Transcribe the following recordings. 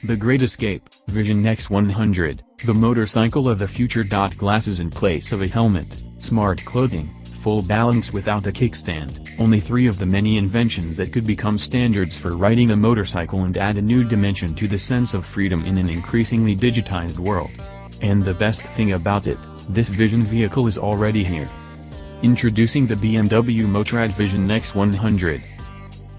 The Great Escape, Vision X100, the motorcycle of the future. Glasses in place of a helmet, smart clothing, full balance without a kickstand, only three of the many inventions that could become standards for riding a motorcycle and add a new dimension to the sense of freedom in an increasingly digitized world. And the best thing about it, this Vision vehicle is already here. Introducing the BMW Motorrad Vision X100.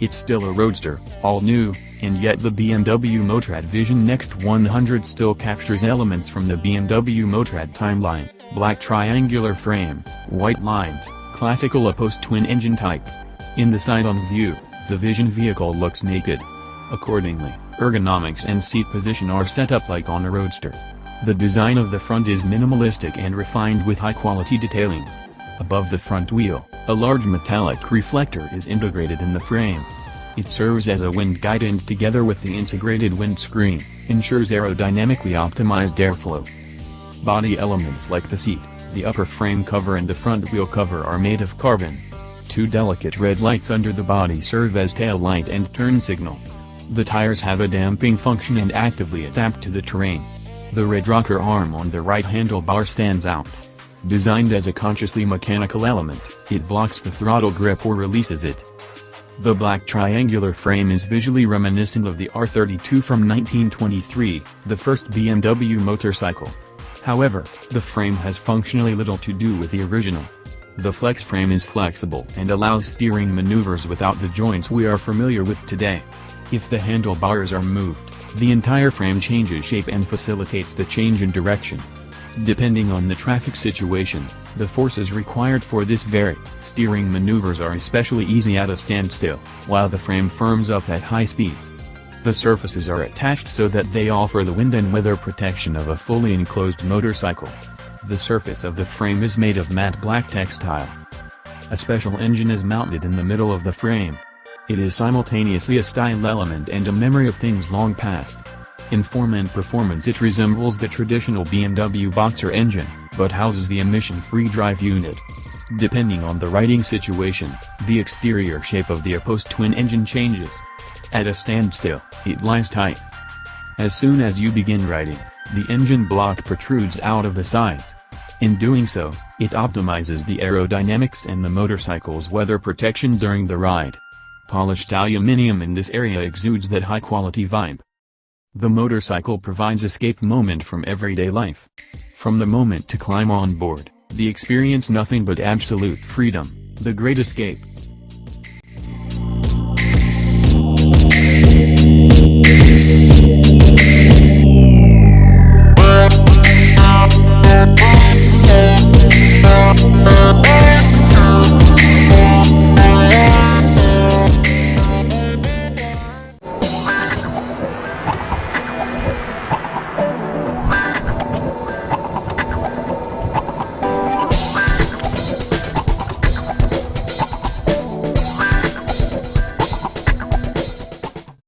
It's still a roadster, all new, and yet the BMW Motorrad Vision X100 still captures elements from the BMW Motorrad timeline: black triangular frame, white lines, classical opposed twin-engine type. In the side-on view, the Vision vehicle looks naked. Accordingly, ergonomics and seat position are set up like on a roadster. The design of the front is minimalistic and refined with high-quality detailing. Above the front wheel, a large metallic reflector is integrated in the frame. It serves as a wind guide and together with the integrated windscreen, ensures aerodynamically optimized airflow. Body elements like the seat, the upper frame cover and the front wheel cover are made of carbon. Two delicate red lights under the body serve as tail light and turn signal. The tires have a damping function and actively adapt to the terrain. The red rocker arm on the right handlebar stands out. Designed as a consciously mechanical element, it blocks the throttle grip or releases it. The black triangular frame is visually reminiscent of the R32 from 1923, the first BMW motorcycle. However, the frame has functionally little to do with the original. The flex frame is flexible and allows steering maneuvers without the joints we are familiar with today. If the handlebars are moved, the entire frame changes shape and facilitates the change in direction. Depending on the traffic situation, the forces required for this vary. Steering maneuvers are especially easy at a standstill, while the frame firms up at high speeds. The surfaces are attached so that they offer the wind and weather protection of a fully enclosed motorcycle. The surface of the frame is made of matte black textile. A special engine is mounted in the middle of the frame. It is simultaneously a style element and a memory of things long past. In form and performance it resembles the traditional BMW Boxer engine, but houses the emission-free drive unit. Depending on the riding situation, the exterior shape of the opposed twin engine changes. At a standstill, it lies tight. As soon as you begin riding, the engine block protrudes out of the sides. In doing so, it optimizes the aerodynamics and the motorcycle's weather protection during the ride. Polished aluminum in this area exudes that high-quality vibe. The motorcycle provides escape moment from everyday life. From the moment to climb on board, the experience nothing but absolute freedom. The Great Escape.